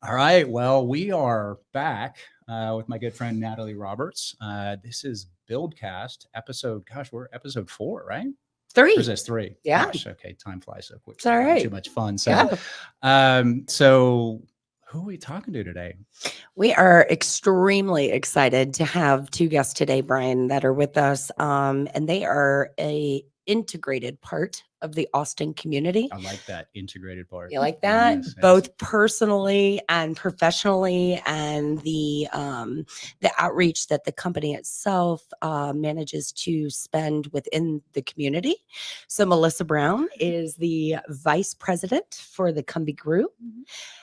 All right. Well, we are back with my good friend Natalie Roberts. This is Buildcast episode. Gosh, we're episode 4, right? Three. Or is this 3? Yeah. Gosh, okay. Time flies so quick. It's all right. Too much fun. So, so who are we talking to today? We are extremely excited to have 2 guests today, Brian, that are with us. And they are a integrated part of the Austin community. I like that integrated part. You like that? Yes. Both personally and professionally, and the outreach that the company itself manages to spend within the community. So Melissa Brown is the vice president for the Cumby Group. Mm-hmm.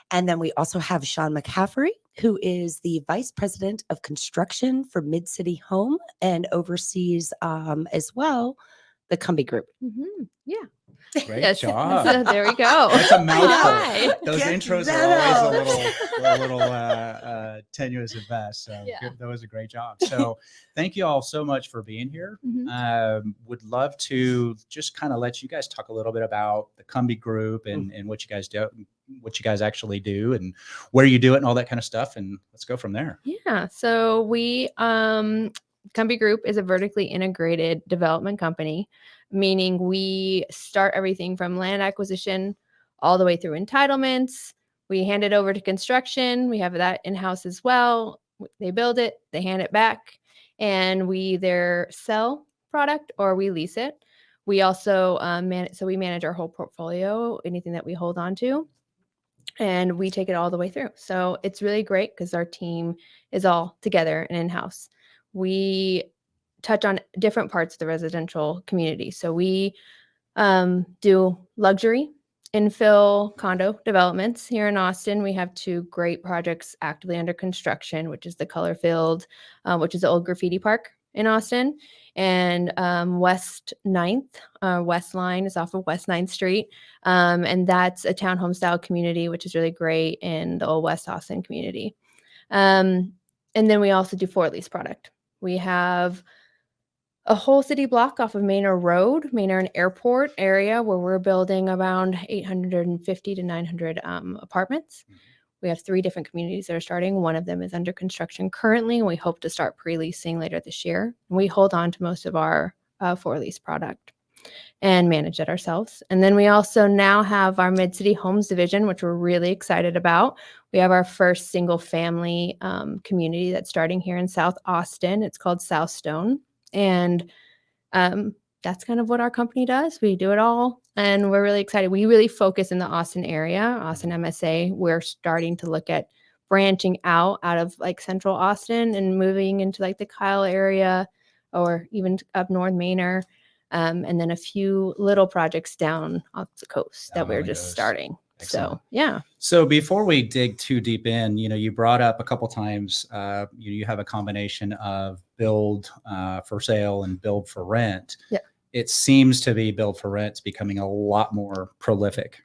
And then we also have Sean McCaffrey, who is the vice president of construction for MidCity Home and oversees as well the Cumby Group. Mm-hmm. Yeah. Great job. So there we go. That's a mouthful. Hi. Those Get intros that are always a little tenuous at best. So Yeah. that was a great job. So thank you all so much for being here. Mhm. Would love to just kind of let you guys talk a little bit about the Cumby Group and what you guys do, what you guys actually do, and where you do it, and all that kind of stuff. And let's go from there. Yeah. So we, Cumby Group is a vertically integrated development company, meaning we start everything from land acquisition all the way through entitlements. We hand it over to construction. We have that in-house as well. They build it, they hand it back, and we either sell product or we lease it. We also we manage our whole portfolio, anything that we hold on to, and we take it all the way through. So it's really great because our team is all together and in-house. We touch on different parts of the residential community. So we do luxury infill condo developments here in Austin. We have 2 great projects actively under construction, which is the Color Field, which is the old graffiti park in Austin, and West 9th, West Line is off of West 9th Street. And that's a townhome style community, which is really great in the old West Austin community. And then we also do for lease product. We have a whole city block off of Manor Road, Manor and Airport area, where we're building around 850 to 900 apartments. We have 3 different communities that are starting. One of them is under construction currently, and we hope to start pre-leasing later this year. And we hold on to most of our for lease product and manage it ourselves. And then we also now have our MidCity Homes division, which we're really excited about. We have our first single family community that's starting here in South Austin. It's called Southstone. And that's kind of what our company does. We do it all, and we're really excited. We really focus in the Austin area, Austin MSA. We're starting to look at branching out of like central Austin and moving into like the Kyle area or even up North Manor. And then a few little projects down off the coast that we're just starting. Excellent. So, yeah. So before we dig too deep in, you brought up a couple times, you have a combination of build for sale and build for rent. Yeah. It seems to be build for rent is becoming a lot more prolific.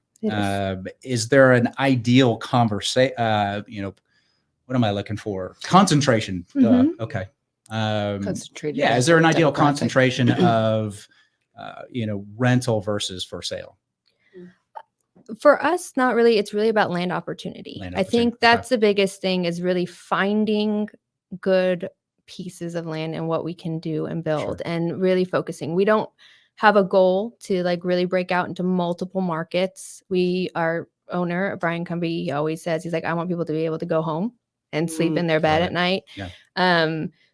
Is there an ideal conversation? What am I looking for? Concentration. Mm-hmm. Okay. Concentrated. Yeah. Is there an ideal concentration of, rental versus for sale? For us, not really. It's really about land opportunity. I think that's the biggest thing, is really finding good pieces of land and what we can do and build, and really focusing. We don't have a goal to like really break out into multiple markets. Our owner, Brian Cumby, he always says, he's like, I want people to be able to go home and sleep in their bed at night. Yeah.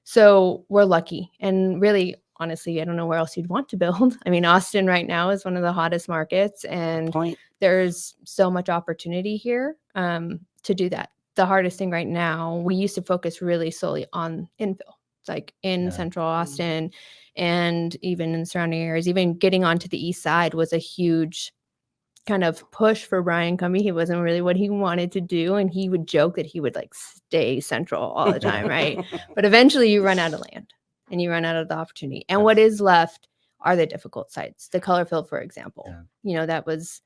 So we're lucky, and really, honestly, I don't know where else you'd want to build. I mean, Austin right now is one of the hottest markets, and there's so much opportunity here to do that. The hardest thing right now, we used to focus really solely on infill, like in central Austin and even in surrounding areas. Even getting onto the east side was a huge kind of push for Brian Cumby. He wasn't really what he wanted to do, and he would joke that he would like stay central all the time, right? But eventually you run out of land and you run out of the opportunity. And what is left are the difficult sites. The Color Field, for example, that was,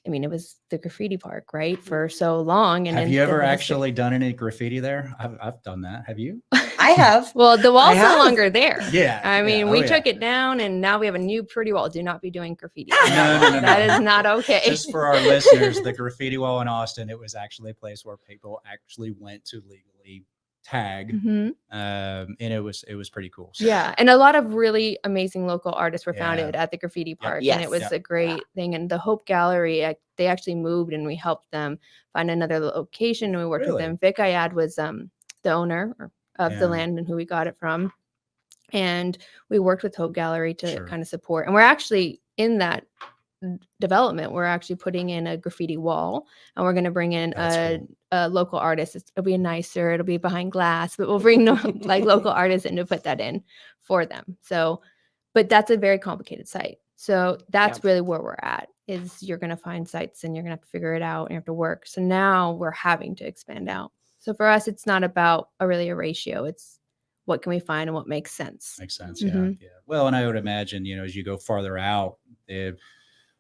it was the graffiti park, right? For so long. And have you ever actually done any graffiti there? I've done that. Have you? I have. Well, the wall's no have. longer there. Yeah. I mean, yeah, we oh, took yeah. it down and now we have a new pretty wall. Do not be doing graffiti. No. That is not okay. Just for our listeners, the graffiti wall in Austin, it was actually a place where people actually went to legally tag, Mhm. and it was pretty cool. So, Yeah, and a lot of really amazing local artists were Yeah. founded at the graffiti park, and Yes. it was Yep. a great thing. And the Hope Gallery, they actually moved, and we helped them find another location, and we worked with Really? them. Vic Ayad was the owner of the Yeah. land and who we got it from, and we worked with Hope Gallery to Sure. kind of support. And we're actually in that development. We're actually putting in a graffiti wall, and we're going to bring in That's cool. a local artist. It'll be nicer. It'll be behind glass, but we'll bring like local artists in to put that in for them. So, but that's a very complicated site. So that's really where we're at. Is you're going to find sites and you're going to have to figure it out and you have to work. So now we're having to expand out. So for us, it's not about a ratio. It's what can we find and what makes sense. Makes sense. Mhm. Yeah. Well, and I would imagine, as you go farther out,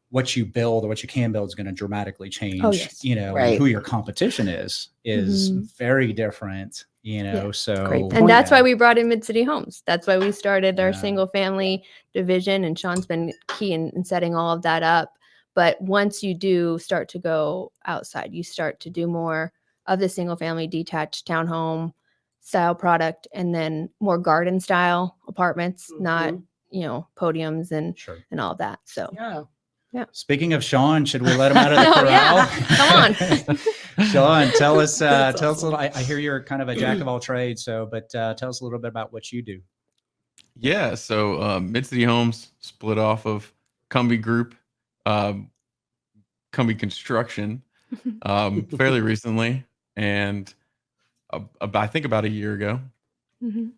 what you build or what you can build is going to dramatically change. yes. And Right. who your competition is Mhm. very different. So great And point. that's why we brought in MidCity Homes. That's why we started our Yeah. single family division, and Sean's been key in setting all of that up. But once you do start to go outside, you start to do more of the single family detached townhome style product, and then more garden style apartments, not podiums and Sure. all of that. So Yeah. Speaking of Sean, should we let him out of the Oh, corral? yeah. Come on. Sean, tell us a awesome. little. I hear you're kind of a jack of all trades, but tell us a little bit about what you do. Yeah, so MidCity Homes split off of Cumby Group, Cumby Construction, fairly recently, and I think about a year ago. Mhm.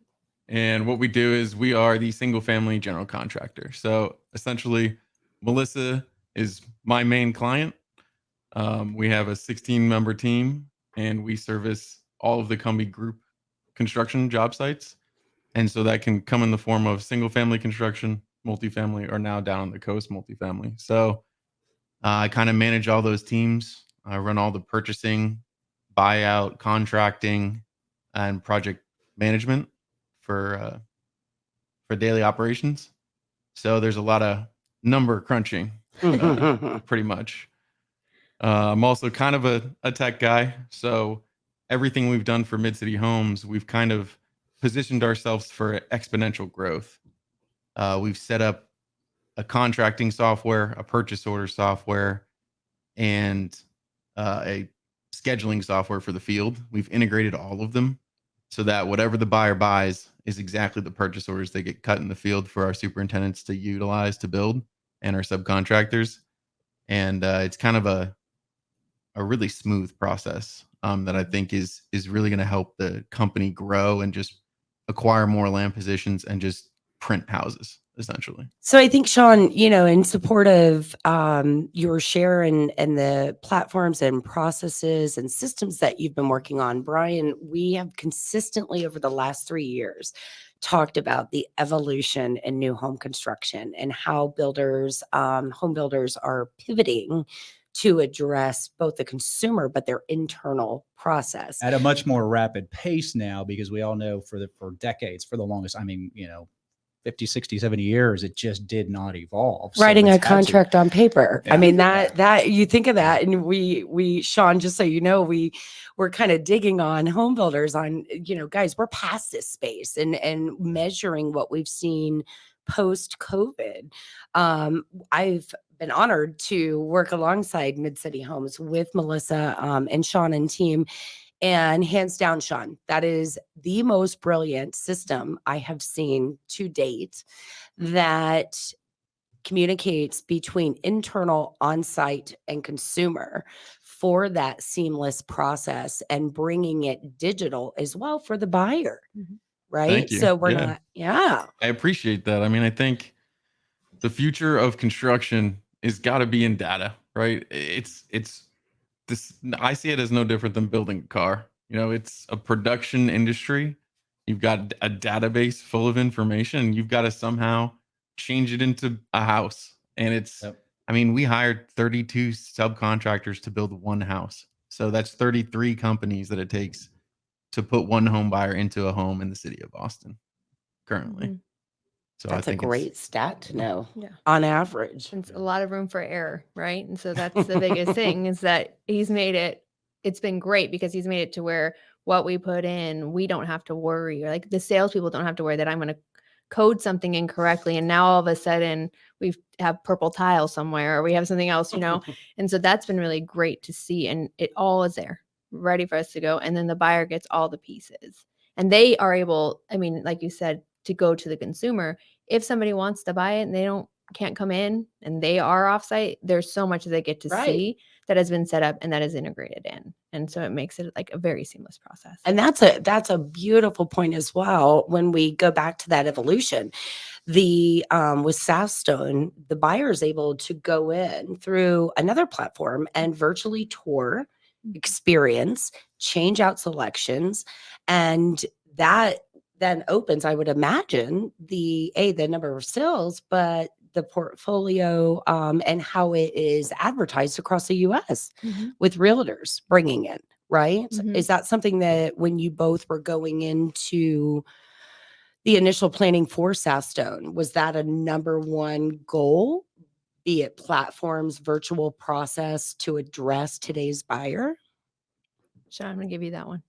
And what we do is we are the single family general contractor. So essentially, Melissa is my main client. We have a 16-member team, and we service all of the Cumby Group construction job sites. And so that can come in the form of single family construction, multifamily, or now down on the coast, multifamily. So I kind of manage all those teams. I run all the purchasing, buyout, contracting, and project management for daily operations. So there's a lot of number crunching, pretty much. I'm also kind of a tech guy. So everything we've done for MidCity Homes, we've kind of positioned ourselves for exponential growth. We've set up a contracting software, a purchase order software, and a scheduling software for the field. We've integrated all of them so that whatever the buyer buys is exactly the purchase orders they get cut in the field for our superintendents to utilize to build, and our subcontractors. And it's kind of a really smooth process that I think is really going to help the company grow and just acquire more land positions and just print houses, essentially. So I think, Sean, in support of your share and the platforms and processes and systems that you've been working on, Brian, we have consistently over the last 3 years talked about the evolution in new home construction and how builders, home builders are pivoting to address both the consumer, but their internal process. At a much more rapid pace now, because we all know for decades, for the longest, 50, 60, 70 years, it just did not evolve. Writing So a contract on paper. Yeah. I mean, that you think of that, and we Sean, just so you know, we're kind of digging on home builders on, guys, we're past this space and measuring what we've seen post COVID. I've been honored to work alongside MidCity Homes with Melissa and Sean and team. And hands down, Sean, that is the most brilliant system I have seen to date that communicates between internal, on-site, and consumer for that seamless process and bringing it digital as well for the buyer. Mhm. Right. Thank you. So we're Yeah. not. Yeah. I appreciate that. I mean, I think the future of construction is got to be in data, right? It's this. I see it as no different than building a car. It's a production industry. You've got a database full of information, and you've got to somehow change it into a house. And it's, Yep. we hired 32 subcontractors to build one house. So that's 33 companies that it takes to put one home buyer into a home in the city of Austin currently. Mhm. So I That's a think great stat to know. Yeah. On average. It's a lot of room for error, right? And so that's the biggest thing is that it's been great because he's made it to where what we put in, we don't have to worry, or like the salespeople don't have to worry that I'm going to code something incorrectly. And now all of a sudden we have purple tile somewhere, or we have something else, And so that's been really great to see. And it all is there ready for us to go. And then the buyer gets all the pieces and they are able, I mean, like you said, to go to the consumer. If somebody wants to buy it and they can't come in and they are offsite, there's so much that they get to see that has been set up and that is integrated in. And so it makes it like a very seamless process. And that's a beautiful point as well. When we go back to that evolution, with Southstone, the buyer is able to go in through another platform and virtually tour, experience, change out selections, and that then opens, I would imagine, the number of sales, but the portfolio and how it is advertised across the U.S. with realtors bringing in, right? Is that something that when you both were going into the initial planning for Southstone, was that a number one goal, be it platforms, virtual process to address today's buyer? Sean, I'm going to give you that one.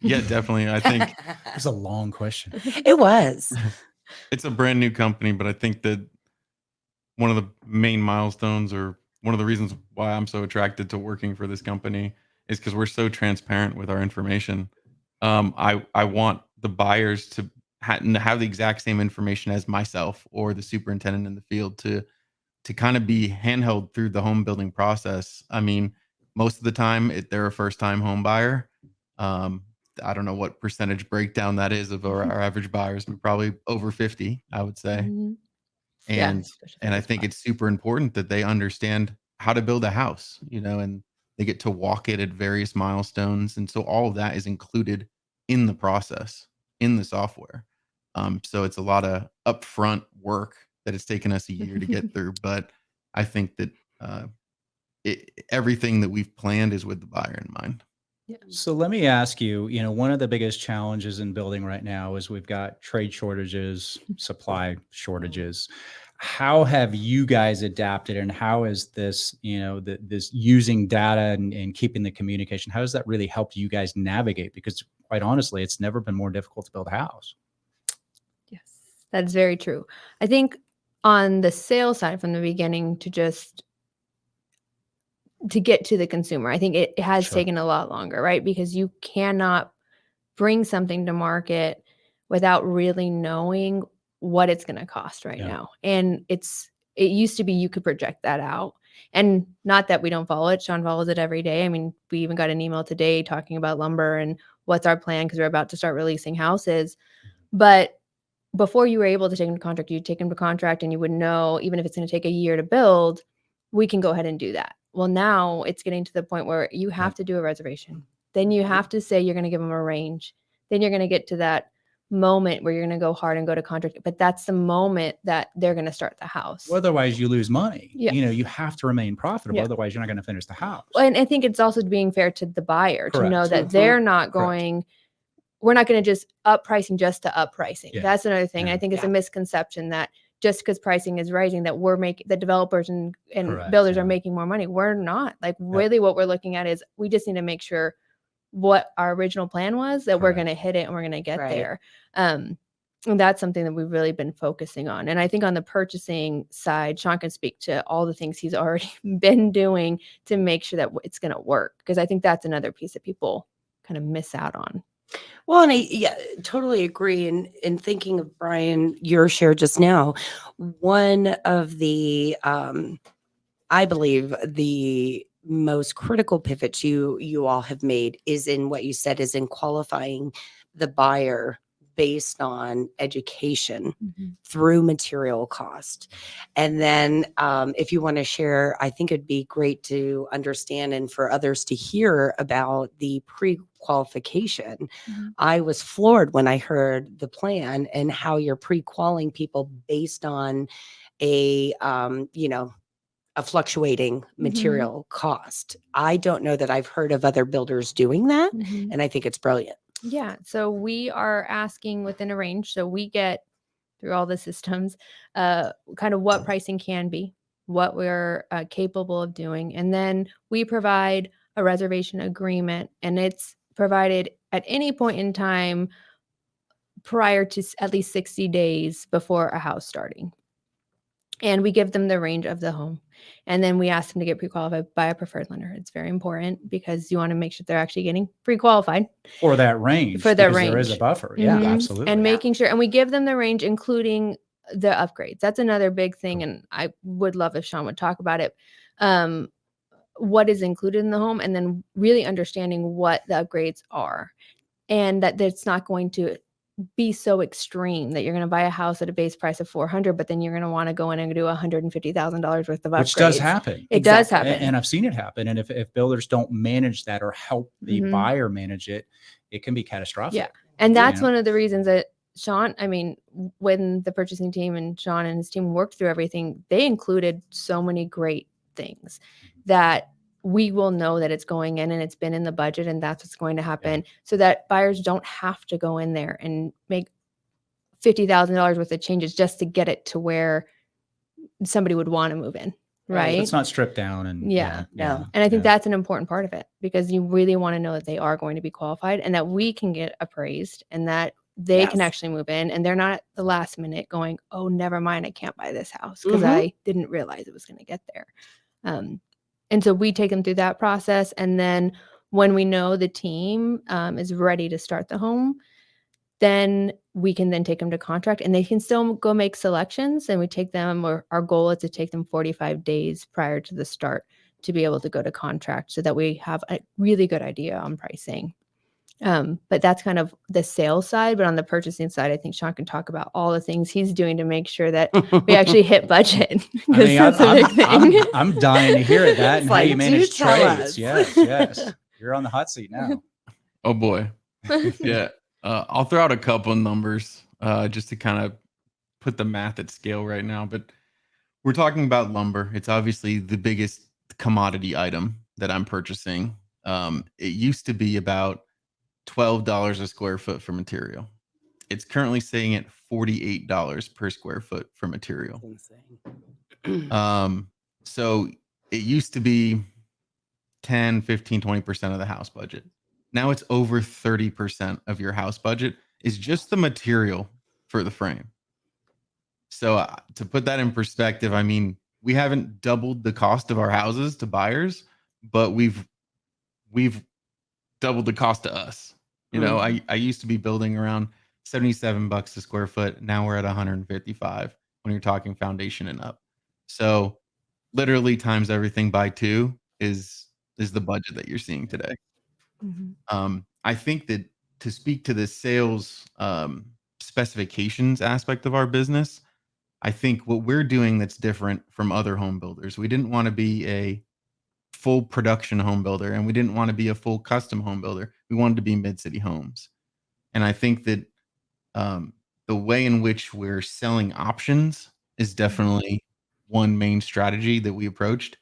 Yeah, definitely. I think It's a long question. It was. it's a brand new company, but I think that one of the main milestones or one of the reasons why I'm so attracted to working for this company is because we're so transparent with our information. I want the buyers to have the exact same information as myself or the superintendent in the field to kind of be handheld through the home building process. I mean, most of the time they're a first time home buyer. I don't know what percentage breakdown that is of our average buyers, but probably over 50, I would say. And I think it's super important that they understand how to build a house, and they get to walk it at various milestones. And so all of that is included in the process, in the software. So it's a lot of upfront work that it's taken us a year to get through. But I think that everything that we've planned is with the buyer in mind. So let me ask you, one of the biggest challenges in building right now is we've got trade shortages, supply shortages. How have you guys adapted, and how is this, this using data and keeping the communication, how has that really helped you guys navigate? Because quite honestly, it's never been more difficult to build a house. Yes, that's very true. I think on the sales side from the beginning to get to the consumer, I think it has taken a lot longer, right? Because you cannot bring something to market without really knowing what it's going to cost now. And it used to be you could project that out. And not that we don't follow it. Sean follows it every day. I mean, we even got an email today talking about lumber and what's our plan because we're about to start releasing houses. But before you were able to take them to contract, you'd take them to contract and you would know, even if it's going to take a year to build, we can go ahead and do that. Well, now it's getting to the point where you have to do a reservation. Then you have to say you're going to give them a range. Then you're going to get to that moment where you're going to go hard and go to contract. But that's the moment that they're going to start the house. Well, otherwise you lose money. You have to remain profitable. Otherwise you're not going to finish the house. And I think it's also being fair to the buyer to know that they're not going, we're not going to just up pricing just to up pricing. That's another thing. I think it's a misconception that just because pricing is rising, that the developers and builders are making more money. We're not. Like really what we're looking at is we just need to make sure what our original plan was, that we're going to hit it and we're going to get there. And that's something that we've really been focusing on. And I think on the purchasing side, Sean can speak to all the things he's already been doing to make sure that it's going to work. Because I think that's another piece that people kind of miss out on. Well, and I totally agree. And in thinking of Brian, your share just now, one of the, I believe the most critical pivots you all have made is in what you said is in qualifying the buyer based on education through material cost. And then if you want to share, I think it'd be great to understand and for others to hear about the pre-qualification. I was floored when I heard the plan and how you're pre-qualifying people based on a fluctuating material cost. I don't know that I've heard of other builders doing that. And I think it's brilliant. Yeah. So we are asking within a range. So we get through all the systems, kind of what pricing can be, what we're capable of doing. And then we provide a reservation agreement, and it's provided at any point in time prior to at least 60 days before a house starting. And we give them the range of the home. And then we ask them to get pre-qualified by a preferred lender. It's very important because you want to make sure they're actually getting pre-qualified For that range. for their because range. There is a buffer. Yeah, Mhm. absolutely. And making sure, and we give them the range, including the upgrades. That's another big thing. And I would love if Sean would talk about it. What is included in the home, and then really understanding what the upgrades are, and that it's not going to be so extreme that you're going to buy a house at a base price of 400, but then you're going to want to go in and do $150,000 worth of upgrades. Which does happen. It does happen. And I've seen it happen. And if builders don't manage that or help the buyer manage it, it can be catastrophic. Yeah. And that's You know? one of the reasons that Sean, I mean, when the purchasing team and Sean and his team worked through everything, they included so many great things that we will know that it's going in and it's been in the budget, and that's what's going to happen, so that buyers don't have to go in there and make $50,000 worth of changes just to get it to where somebody would want to move in. Right. It's not stripped down. And No. And I think that's an important part of it, because you really want to know that they are going to be qualified and that we can get appraised and that they can actually move in, and they're not at the last minute going, oh, never mind, I can't buy this house because I didn't realize it was going to get there. And so we take them through that process. And then when we know the team is ready to start the home, then we can then take them to contract, and they can still go make selections. And we take them, or our goal is to take them 45 days prior to the start to be able to go to contract, so that we have a really good idea on pricing. But that's kind of the sales side. But on the purchasing side, I think Sean can talk about all the things he's doing to make sure that we actually hit budget. I mean, That's a big thing. I'm dying to hear that and how like, you do manage tell trades. us. Yes. You're on the hot seat now. Oh boy. Yeah. I'll throw out a couple of numbers just to kind of put the math at scale right now. But we're talking about lumber. It's obviously the biggest commodity item that I'm purchasing. It used to be about $12 a square foot for material. It's currently sitting at $48 per square foot for material. So it used to be 10, 15, 20% of the house budget. Now it's over 30% of your house budget is just the material for the frame. So to put that in perspective, I mean, we haven't doubled the cost of our houses to buyers, but we've doubled the cost to us. You know, I used to be building around $77 a square foot. Now we're at 155 when you're talking foundation and up. So literally times everything by 2 is the budget that you're seeing today. I think that to speak to the sales specifications aspect of our business, I think what we're doing that's different from other home builders, we didn't want to be a full production home builder, and we didn't want to be a full custom home builder. We wanted to be MidCity Homes. And I think that the way in which we're selling options is definitely one main strategy that we approached.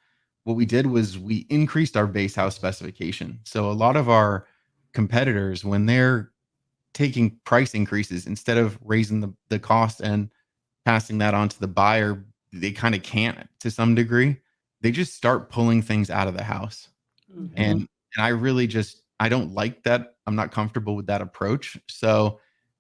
What we did was we increased our base house specification. So a lot of our competitors, when they're taking price increases, instead of raising the cost and passing that on to the buyer, they kind of can't to some degree. They just start pulling things out of the house. And I really I don't like that. I'm not comfortable with that approach. So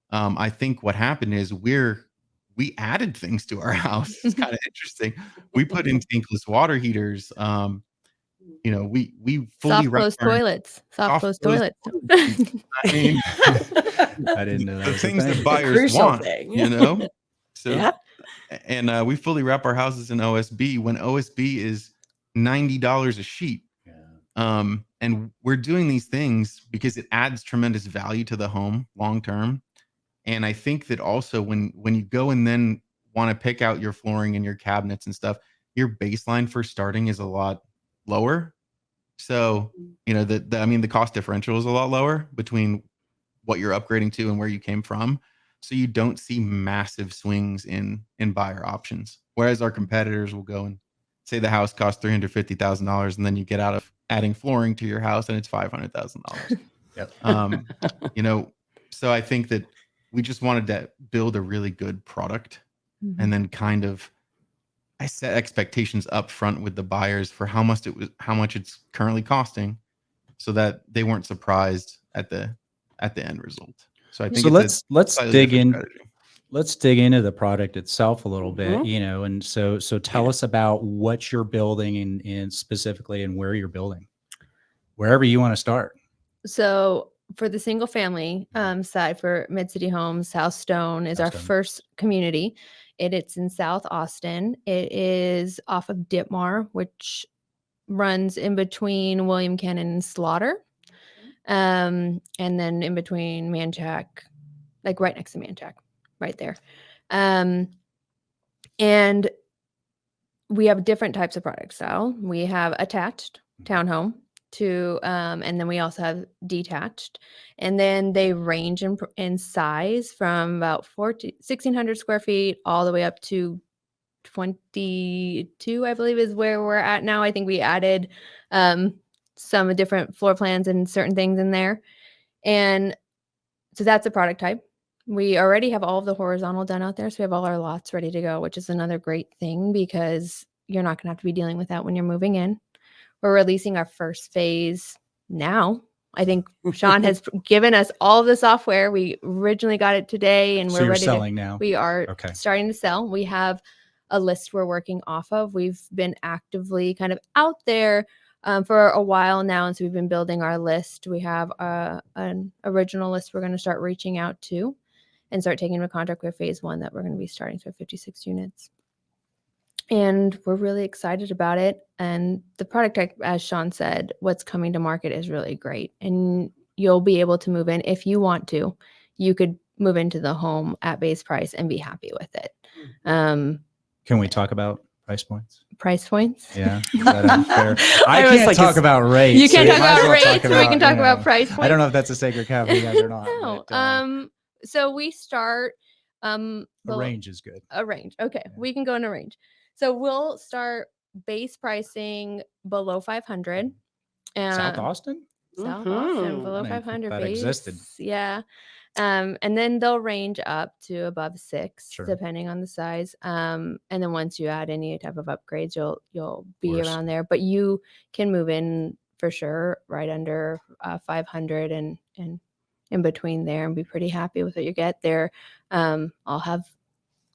I think what happened is we added things to our house. It's kind of interesting. We put in tankless water heaters. You know, we fully soft close toilets. Soft close toilets. I mean, I didn't know that the was a things thing. that buyers Crucial want, thing. you know? So, Yeah. and we fully wrap our houses in OSB when OSB is $90 a sheet. And we're doing these things because it adds tremendous value to the home long term. And I think that also when you go and then want to pick out your flooring and your cabinets and stuff, your baseline for starting is a lot lower. So, you know, the cost differential is a lot lower between what you're upgrading to and where you came from. So you don't see massive swings in buyer options. Whereas our competitors will go and say the house costs $350,000, and then you get out of adding flooring to your house and it's $500,000. Yep. You know, so I think that we just wanted to build a really good product, and then kind of I set expectations up front with the buyers for how much it's currently costing, so that they weren't surprised at the end result. So I think So it's let's slightly dig different in. strategy. Let's dig into the product itself a little bit, Mhm. you know, and so tell us about what you're building and specifically and where you're building, wherever you want to start. So for the single family side for MidCity Homes, South Stone is our South Stone. first community. It's in South Austin. It is off of Ditmar, which runs in between William Cannon and Slaughter. And then in between Manchac, like right next to Manchac, right there. And we have different types of product style. We have attached townhome to, and then we also have detached, and then they range in size from about 1,600 square feet all the way up to 22, I believe, is where we're at now. I think we added some different floor plans and certain things in there, and so that's a product type. We already have all of the horizontal done out there, so we have all our lots ready to go, which is another great thing because you're not going to have to be dealing with that when you're moving in. We're releasing our first phase now. I think Sean has given us all of the software. We originally got it today, and So we're you're ready selling now. We are Okay. starting to sell. We have a list we're working off of. We've been actively kind of out there for a while now, and so we've been building our list. We have an original list we're going to start reaching out to and start taking into contract with phase 1 that we're going to be starting for 56 units. And we're really excited about it. And the product, as Sean said, what's coming to market is really great. And you'll be able to move in if you want to. You could move into the home at base price and be happy with it. Can we talk about price points? Price points? Yeah. Is that unfair? I was can't like, talk about rates. You can't so talk might as about well rates, but we can talk you about know, price points. I don't know if that's a sacred cow for you guys or not. No. But, So we start the range is good. a range. Okay. Yeah. We can go in a range. So we'll start base pricing below 500. South Austin? South Mhm. Austin, below I didn't think 500 that base. existed. Yeah. And then they'll range up to above 6, Sure. depending on the size. And then once you add any type of upgrades, you'll be course. around there. But you can move in for sure right under 500 and in between there and be pretty happy with what you get there. I'll have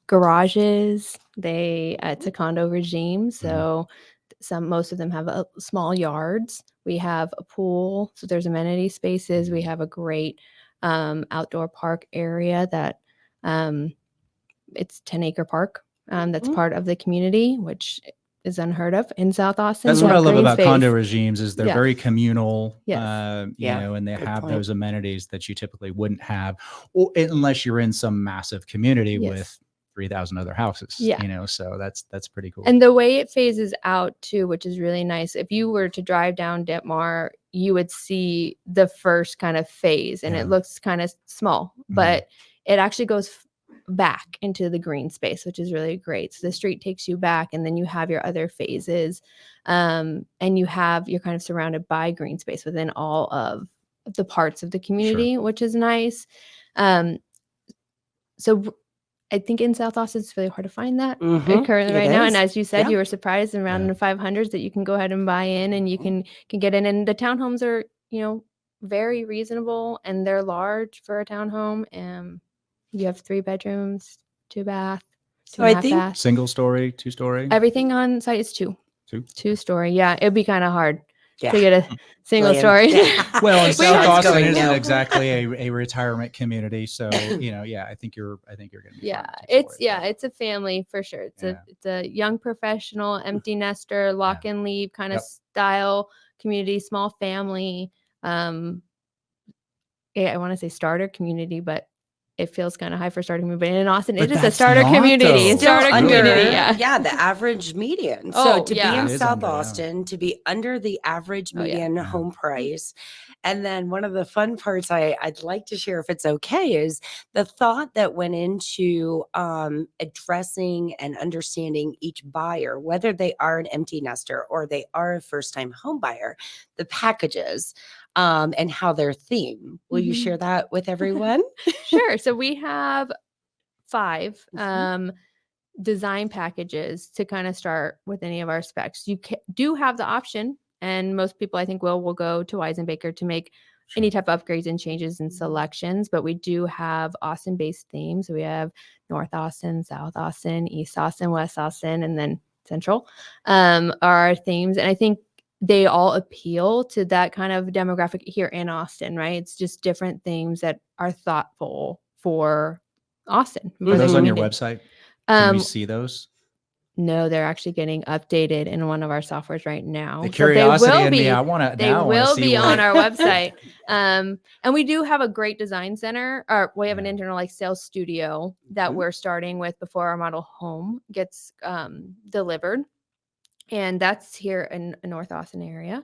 garages. It's a condo regime, so most of them have small yards. We have a pool, so there's amenity spaces. We have a great outdoor park area that it's 10-acre park that's part of the community, which is unheard of in South Austin. That's to what I have love green about condo space. regimes is they're Yeah. very communal, Yes. you Yeah, know, and they good have point. those amenities that you typically wouldn't have, or unless you're in some massive community Yes. with 3,000 other houses. Yeah. You know, so that's pretty cool. And the way it phases out too, which is really nice. If you were to drive down Ditmar, you would see the first kind of phase, and Yeah. it looks kind of small, but it actually goes back into the green space, which is really great. So the street takes you back, and then you have your other phases, and you're kind of surrounded by green space within all of the parts of the community, which is nice. So I think in South Austin, it's really hard to find that currently It right now. is. And as you said, Yeah. you were surprised around Yeah. the 500s that you can go ahead and buy in, and you can get in. And the townhomes are, very reasonable, and they're large for a townhome. And you have 3 bedrooms, 2 bath, So 2 and a I half think- bath. Single story, 2-story. Everything on site is 2. 2-story. Yeah, it'd be kind of hard Yeah. to get a single William. story. Yeah. Well, and We South have- Austin going isn't no. exactly a retirement community, so I think you're going to be. Yeah, fine with it's 2-story, but- it's a family for sure. It's Yeah. a young professional, empty nester, lock and leave kind of Yep. style community, small family. I want to say starter community, but it feels kind of high for starter community. But in Austin, But it is a that's starter not, community. though. It's Still starter under, community. Yeah. the average median. Oh, So to yeah. be It in is South under, yeah. Austin, to be under the average Oh, yeah. median Yeah. home price. And then one of the fun parts I'd like to share, if it's okay, is the thought that went into addressing and understanding each buyer, whether they are an empty nester or they are a first-time home buyer, the packages. and how they're themed. Will you Mhm. share that with everyone? Sure. So we have 5 Mhm. design packages to kind of start with any of our specs. You do have the option, and most people I think will go to Weisenbaker to make any type of upgrades and changes and selections. But we do have Austin-based themes. We have North Austin, South Austin, East Austin, West Austin, and then Central are our themes. And I think they all appeal to that kind of demographic here in Austin, right? It's just different themes that are thoughtful for Austin. Are For the those on your community. website? Can we Um, see those? no, they're actually getting updated in one of our softwares right now. The So curiosity in me, I want to they now I want to will see be what on our website. And we do have a great design center, or we have an Yeah. internal like sales studio that Mhm. we're starting with before our model home gets delivered. And that's here in the North Austin area.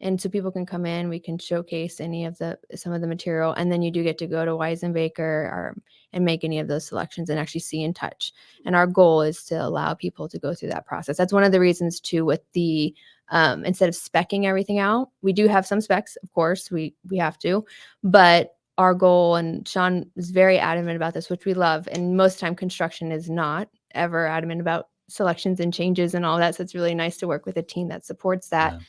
And so people can come in, we can showcase some of the material, and then you do get to go to Weisenbaker and make any of those selections and actually see and touch. And our goal is to allow people to go through that process. That's one of the reasons too, with the instead of speccing everything out, we do have some specs, of course, we have to, but our goal, and Sean is very adamant about this, which we love, and most time construction is not ever adamant about selections and changes and all that. So it's really nice to work with a team that supports that.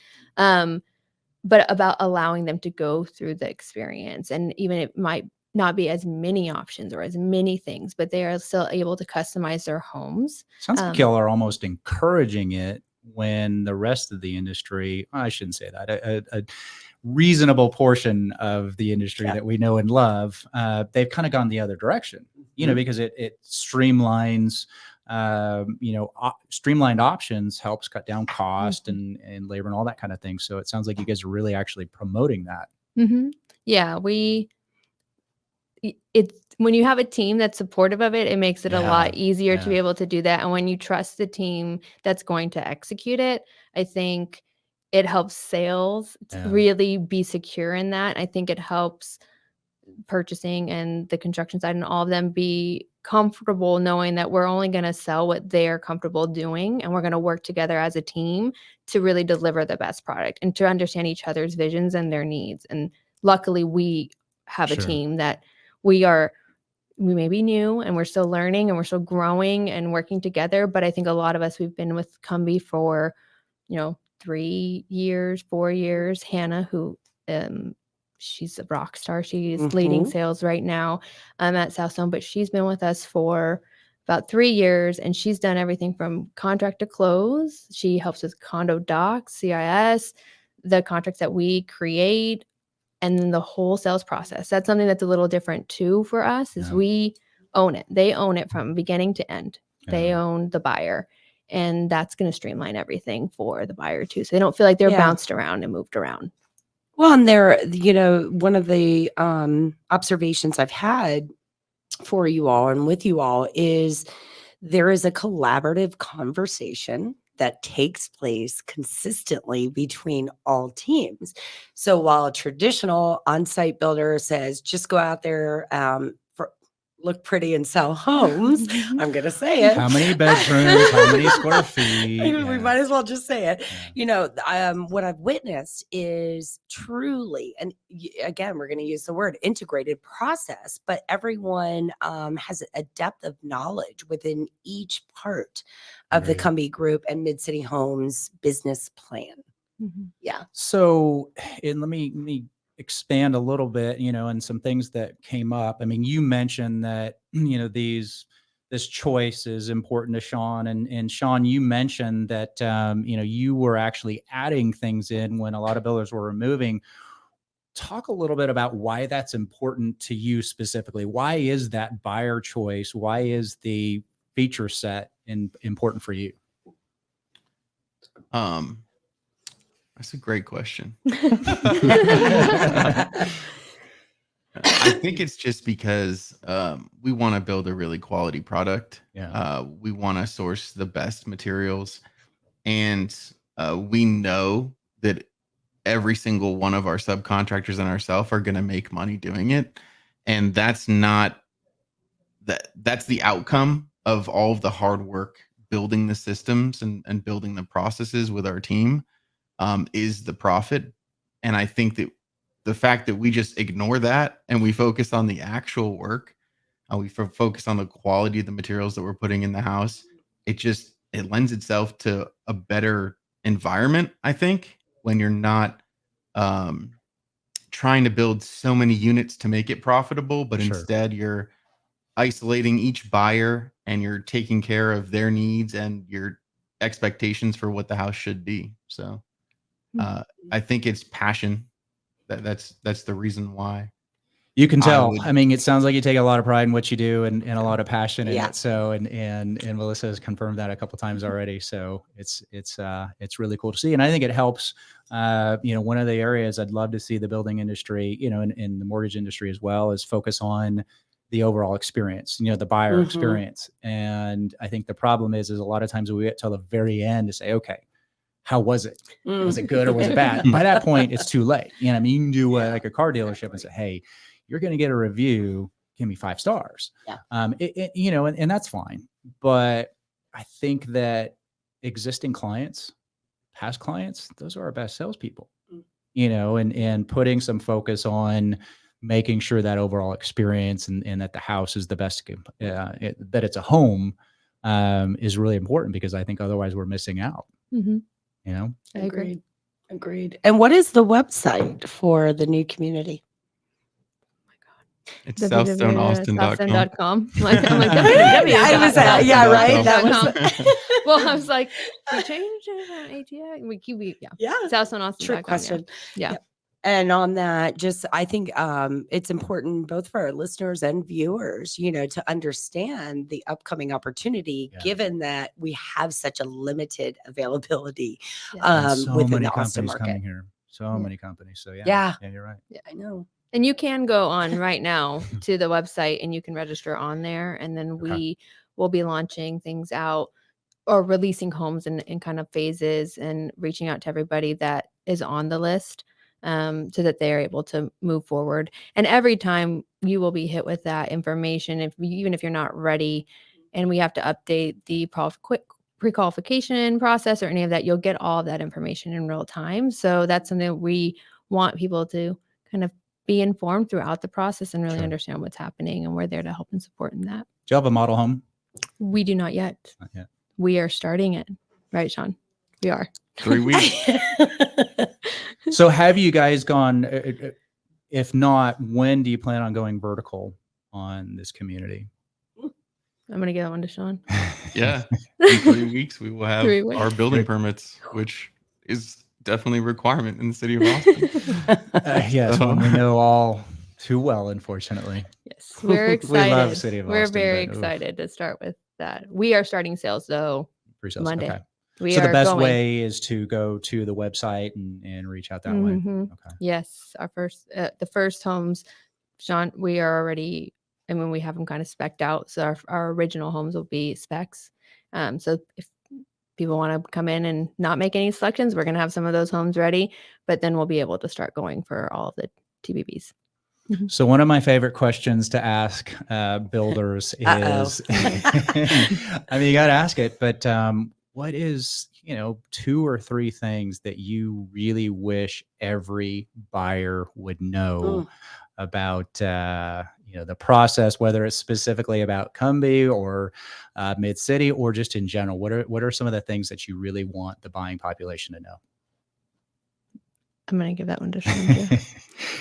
But about allowing them to go through the experience. And even it might not be as many options or as many things, but they are still able to customize their homes. Sounds like y'all are almost encouraging it when the rest of the industry, I shouldn't say that, a reasonable portion of the industry that we know and love, they've kind of gone the other direction, because it streamlines, streamlined options helps cut down cost and labor and all that kind of thing. So it sounds like you guys are really actually promoting that. Mm-hmm. Yeah, it's when you have a team that's supportive of it, it makes it a lot easier to be able to do that. And when you trust the team that's going to execute it, I think it helps sales to really be secure in that. I think it helps purchasing and the construction side and all of them be comfortable knowing that we're only going to sell what they're comfortable doing, and we're going to work together as a team to really deliver the best product and to understand each other's visions and their needs. And luckily we have a team that we may be new and we're still learning and we're still growing and working together. But I think a lot of us, we've been with Cumby for, 3 years, 4 years. Hannah, who she's a rock star. She's leading sales right now at Southstone, but she's been with us for about 3 years, and she's done everything from contract to close. She helps with condo docs, CIS, the contracts that we create, and then the whole sales process. That's something that's a little different too for us, is we own it. They own it from beginning to end. They own the buyer, and that's going to streamline everything for the buyer too. So they don't feel like they're bounced around and moved around. Well, and there, one of the observations I've had for you all and with you all is there is a collaborative conversation that takes place consistently between all teams. So while a traditional on-site builder says, just go out there, look pretty and sell homes, I'm going to say it. How many bedrooms, how many square feet? We might as well just say it. What I've witnessed is truly, and again, we're going to use the word integrated process, but everyone has a depth of knowledge within each part of the Cumby Group and MidCity Homes business plan. Yeah. So, and let me expand a little bit, and some things that came up. I mean, you mentioned that, this choice is important to Sean, and Sean, you mentioned that, you were actually adding things in when a lot of builders were removing. Talk a little bit about why that's important to you specifically. Why is that buyer choice? Why is the feature set important for you? That's a great question. I think it's just because we want to build a really quality product. We want to source the best materials, and we know that every single one of our subcontractors and ourselves are going to make money doing it, and that's the outcome of all of the hard work building the systems and building the processes with our team. Is the profit. And I think that the fact that we just ignore that and we focus on the actual work, we focus on the quality of the materials that we're putting in the house, it lends itself to a better environment, I think, when you're not trying to build so many units to make it profitable, but Sure. instead you're isolating each buyer and you're taking care of their needs and your expectations for what the house should be. So I think it's passion. That's the reason why. You can I tell. would- I mean, it sounds like you take a lot of pride in what you do and a lot of passion in Yeah. it. So, and Melissa has confirmed that a couple times already. So it's really cool to see. And I think it helps, one of the areas I'd love to see the building industry, in the mortgage industry as well, is focus on the overall experience, the buyer Mhm. experience. And I think the problem is a lot of times we wait till the very end to say, okay, how was it? Was it good or was it bad? By that point, it's too late. I mean, you can do like a car dealership and say, hey, you're going to get a review. Give me 5 stars. Yeah. And that's fine. But I think that existing clients, past clients, those are our best salespeople, and putting some focus on making sure that overall experience and that the house is the best, that it's a home, is really important, because I think otherwise we're missing out. Mhm. I agree. Agreed. And what is the website for the new community? It's southstoneaustin.com. southstone.com. I'm like, I was yeah, right. That was well, I was like, we changed it on ATI. We keep yeah. southstoneaustin.com. Trick question. Yeah. Yep. And on that, I think it's important both for our listeners and viewers, to understand the upcoming opportunity, Yeah. given that we have such a limited availability Yeah. And so within many the Austin companies market. coming here. So Yeah. many companies. So Yeah. you're right. Yeah, I know. And you can go on right now to the website and you can register on there. And then we will be launching things out or releasing homes in kind of phases and reaching out to everybody that is on the list, so that they're able to move forward. And every time you will be hit with that information, even if you're not ready and we have to update the pre-qualification process or any of that, you'll get all of that information in real time. So that's something that we want people to kind of be informed throughout the process and really Sure. understand what's happening, and we're there to help and support in that. Do you have a model home? We do not yet. Not yet. We are starting it. Right, Sean? We are. 3 weeks. So have you guys gone, if not, when do you plan on going vertical on this community? I'm going to give that one to Sean. Yeah. In 3 weeks, we will have 3 weeks. our building permits, which is definitely a requirement in the city of Austin. Yes, one we know all too well, unfortunately. Yes, we're We excited. love City of We're Austin, very but, oof. excited to start with that. We are starting sales though Pre-sales, Monday. okay. We So the are best going. way is to go to the website and reach out that way. Mhm. Okay. Yes, our first, the first homes, Sean, we are already. I mean, we have them kind of specced out. So our original homes will be specs. So if people want to come in and not make any selections, we're going to have some of those homes ready, but then we'll be able to start going for all of the TBBs. So one of my favorite questions to ask builders is, I mean, you got to ask it, but what is, 2 or 3 things that you really wish every buyer would know about, the process, whether it's specifically about Cumby or MidCity or just in general? What are some of the things that you really want the buying population to know? I'm going to give that one to Sean too.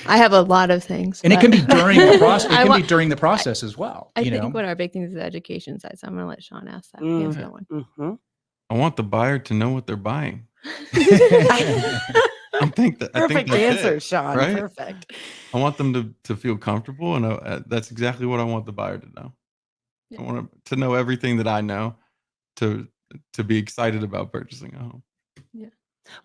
I have a lot of things. And it can be during the process. It I can want- be during the process as well. I think one of our big things is the education side. So I'm going to let Sean ask that. Answer that one. Mhm. I want the buyer to know what they're buying. I think Perfect that's answer, it, Sean. right? Perfect. I want them to feel comfortable, and that's exactly what I want the buyer to know. Yeah. I want to know everything that I know to be excited about purchasing a home.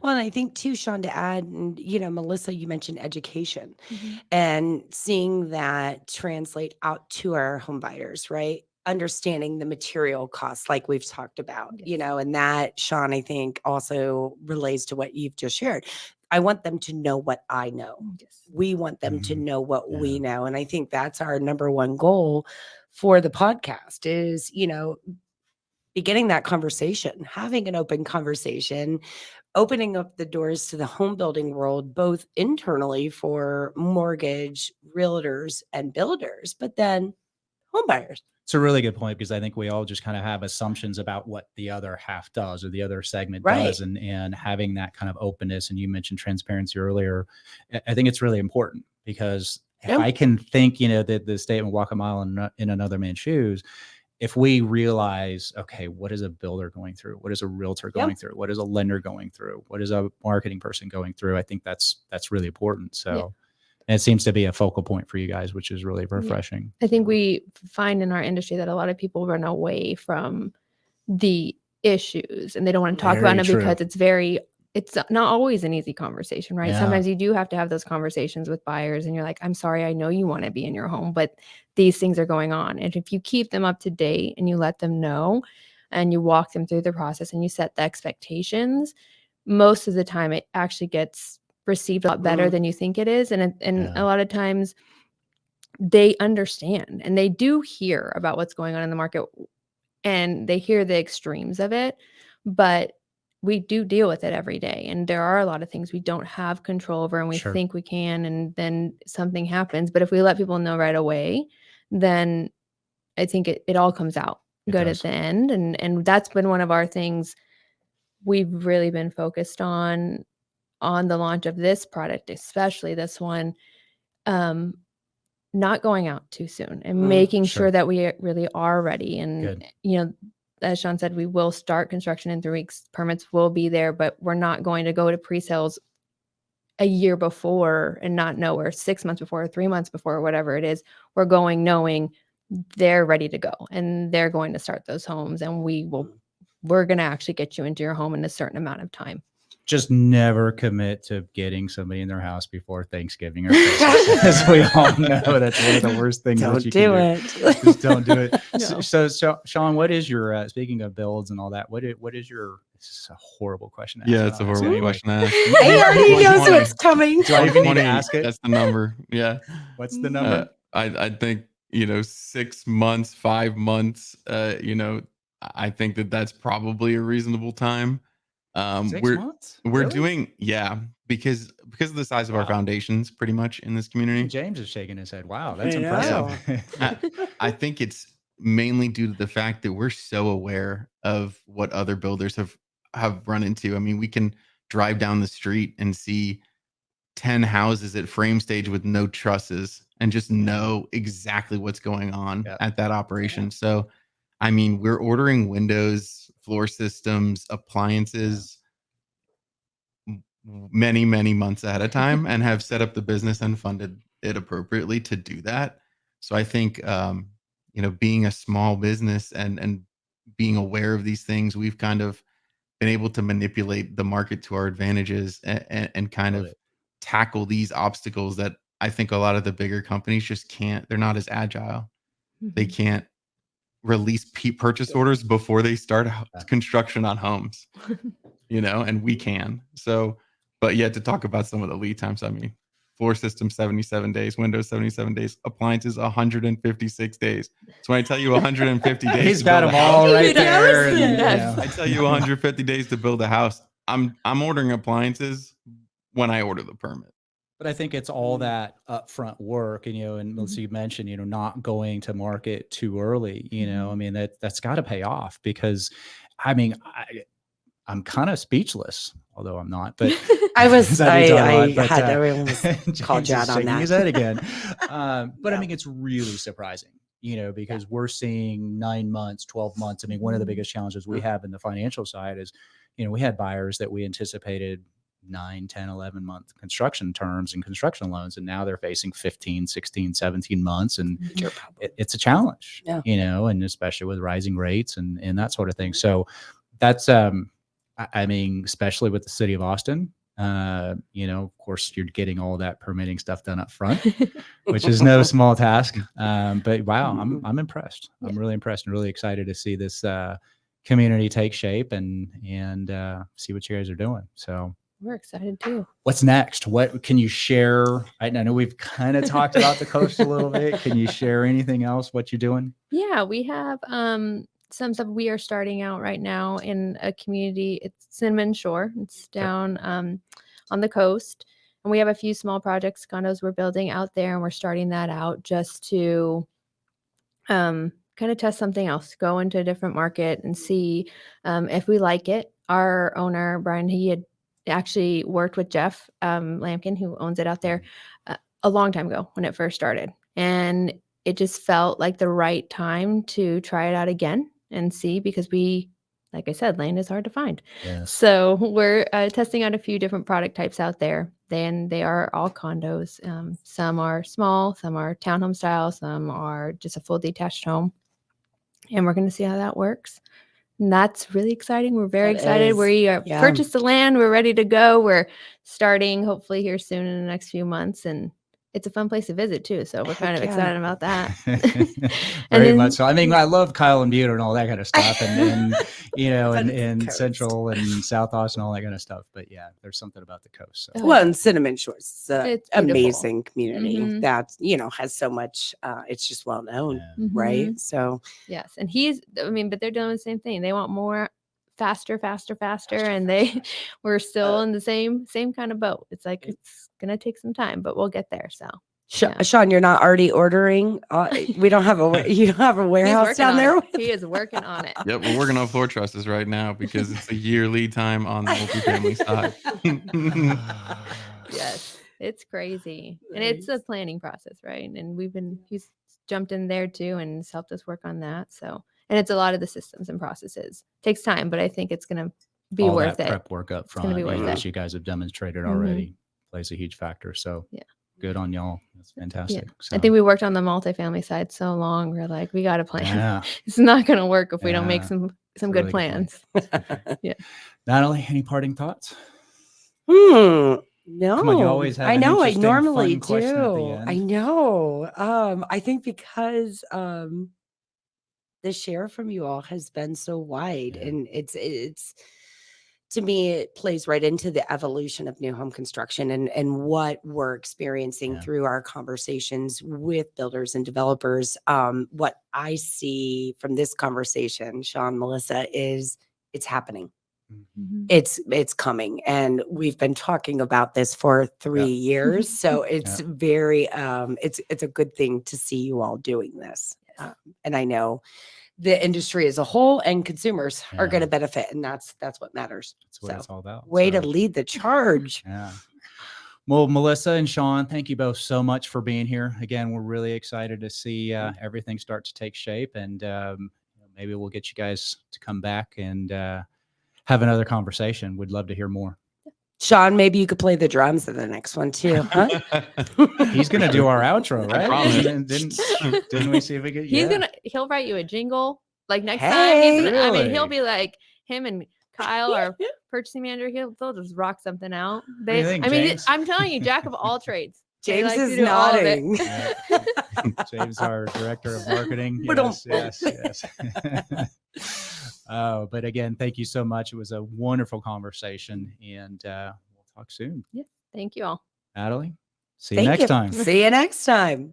Well, and I think too, Sean, to add, and Melissa, you mentioned education Mhm. and seeing that translate out to our home buyers, right? Understanding the material costs, like we've talked about, Yes. and that, Sean, I think also relates to what you've just shared. I want them to know what I know. Yes. We want them to Mhm. know what Yeah. we know. And I think that's our number one goal for the podcast is, beginning that conversation, having an open conversation, opening up the doors to the home building world, both internally for mortgage, realtors, and builders, but then home buyers. It's a really good point because I think we all just kind of have assumptions about what the other half does or the other segment Right. does, and having that kind of openness. And you mentioned transparency earlier. I think it's really important because if Yep. I can think, that the statement "walk a mile in another man's shoes." If we realize, okay, what is a builder going through? What is a realtor going through? What is a lender going through? What is a marketing person going through? I think that's really important. So, and it seems to be a focal point for you guys, which is really refreshing. I think we find in our industry that a lot of people run away from the issues and they don't want to talk Very about it true. because it's not always an easy conversation, right? Yeah. Sometimes you do have to have those conversations with buyers and you're like, I'm sorry, I know you want to be in your home, but these things are going on. And if you keep them up to date and you let them know and you walk them through the process and you set the expectations, most of the time it actually gets received a lot better than you think it is. And a lot of times they understand and they do hear about what's going on in the market and they hear the extremes of it, but we do deal with it every day. And there are a lot of things we don't have control over and we Sure. think we can, and then something happens. But if we let people know right away, then I think it all comes out good does. at the end. And that's been one of our things we've really been focused on the launch of this product, especially this one. Not going out too soon and making Sure. sure that we really are ready. And, Good. As Sean said, we will start construction in 3 weeks. Permits will be there, but we're not going to go to pre-sales a year before and not know, or 6 months before, or 3 months before, or whatever it is. We're going knowing they're ready to go and they're going to start those homes, and we're going to actually get you into your home in a certain amount of time. Just never commit to getting somebody in their house before Thanksgiving or Christmas. As we all know, that's one of the worst things that you can do. Just don't do it. No. So, Sean, what is your, speaking of builds and all that, what is your, this is a horrible question to ask. Yeah, it's a horrible question to ask. He already knows what's coming. Do I even need to 20, ask it? That's the number. Yeah. What's the number? I think, 6 months, 5 months, I think that's probably a reasonable time. 6 months? We're Really? doing, because of the size of our foundations pretty much in this community. James is shaking his head. Wow, that's I know. impressive. I think it's mainly due to the fact that we're so aware of what other builders have run into. I mean, we can drive down the street and see 10 houses at frame stage with no trusses and just know exactly what's going on at that operation. So, I mean, we're ordering windows, floor systems, appliances many, many months ahead of time and have set up the business and funded it appropriately to do that. So I think, being a small business and being aware of these things, we've kind of been able to manipulate the market to our advantages and kind of tackle these obstacles that I think a lot of the bigger companies just can't. They're not as agile. They can't release purchase orders before they start construction on homes, and we can. So, but yet to talk about some of the lead times, I mean, floor system 77 days, Windows 77 days, appliances 156 days. So when I tell you 150 days, He's got them all right there. Yes. I tell you 150 days to build a house. I'm ordering appliances when I order the permit. But I think it's all that upfront work, and Melissa, you mentioned, not going to market too early. I mean, that's got to pay off because, I mean, I'm kind of speechless, although I'm not. But everyone was called you out on that. His head again. But I mean, it's really surprising, because we're seeing 9 months, 12 months. I mean, one of the biggest challenges we have in the financial side is, we had buyers that we anticipated 9, 10, 11 month construction terms and construction loans. And now they're facing 15, 16, 17 months. And it's a challenge, and especially with rising rates and that sort of thing. So that's, I mean, especially with the city of Austin, of course you're getting all that permitting stuff done up front, which is no small task. But wow, I'm impressed. I'm really impressed and really excited to see this, community take shape and see what you guys are doing. So we're excited too. What's next? What can you share? I know we've kind of talked about the coast a little bit. Can you share anything else? What you're doing? Yeah, we have some stuff. We are starting out right now in a community. It's Cinnamon Shore. It's down on the coast. And we have a few small projects, condos we're building out there, and we're starting that out just to kind of test something else, go into a different market and see if we like it. Our owner, Brian, he had actually worked with Jeff Lampkin, who owns it out there, a long time ago when it first started. And it just felt like the right time to try it out again and see, because like I said, land is hard to find. Yes. So we're testing out a few different product types out there. Then they are all condos. Some are small, some are townhome style, some are just a full detached home. And we're going to see how that works. And that's really exciting. We're very That excited. is, We yeah. purchased the land. We're ready to go. We're starting hopefully here soon in the next few months. And it's a fun place to visit too. So we're kind of Heck yeah. excited about that. Very then- much so. I mean, I love Kyle and Butte and all that kind of stuff, and you know, But it's and coast. Central and South Austin, all that kind of stuff. But yeah, there's something about the coast. So. Oh, Well, and Cinnamon Shores is an It's beautiful. amazing community Mhm. that, has so much, it's just well known, Yeah. right? Mhm. So Yes. And but they're doing the same thing. They want more faster. And we're still in the same kind of boat. It's like, it's going to take some time, but we'll get there. So Yeah. Sean, you're not already ordering? We don't have you don't have a he's warehouse working down on there? it. He is working on it. Yep, we're working on floor trusses right now because it's a year lead time on the multifamily side. Yes. It's crazy. And it's a Nice. planning process, right? And he's jumped in there too and has helped us work on that. So, and it's a lot of the systems and processes. Takes time, but I think it's going to be all worth that it. prep work up gonna front, be worth as it. you guys have demonstrated Mhm. already, plays a huge factor. So Yeah. good on y'all. That's fantastic. So, I think we worked on the multifamily side so long. We're like, we got to plan. yeah. It's not going to work if we don't make Yeah. some a good really good point. plans. Yeah. Natalie, any parting thoughts? No, you always have I an know. I interesting, normally fun question at the do. I end. know. I think because the share from you all has been so wide, Yeah. and it's to me, it plays right into the evolution of new home construction and what we're experiencing Yeah. through our conversations with builders and developers. What I see from this conversation, Sean, Melissa, is it's happening. Mhm. It's coming, and we've been talking about this for 3 years. So it's very it's a good thing to see you all doing this. And I know the industry as a whole and consumers are going to Yeah. benefit, and that's what matters. That's what So, it's all about. way to So, lead the charge. yeah. Well, Melissa and Sean, thank you both so much for being here. Again, we're really excited to see everything start to take shape, and maybe we'll get you guys to come back and have another conversation. We'd love to hear more. Sean, maybe you could play the drums in the next one too, huh? He's going to do our outro, I right? promise. Didn't we see if we could? He'll write you a jingle like next time. Hey. He'll Really? be like him and Kyle, our purchasing manager. They'll just rock something out. do you think, James? I'm telling you, jack of all trades. They James like to is do all of it. nodding. Yeah. James, our director of marketing. Ba-dum. Yes. But again, thank you so much. It was a wonderful conversation, and we'll talk soon. Thank you all. Natalie, see you Thank next you. time. See you next time.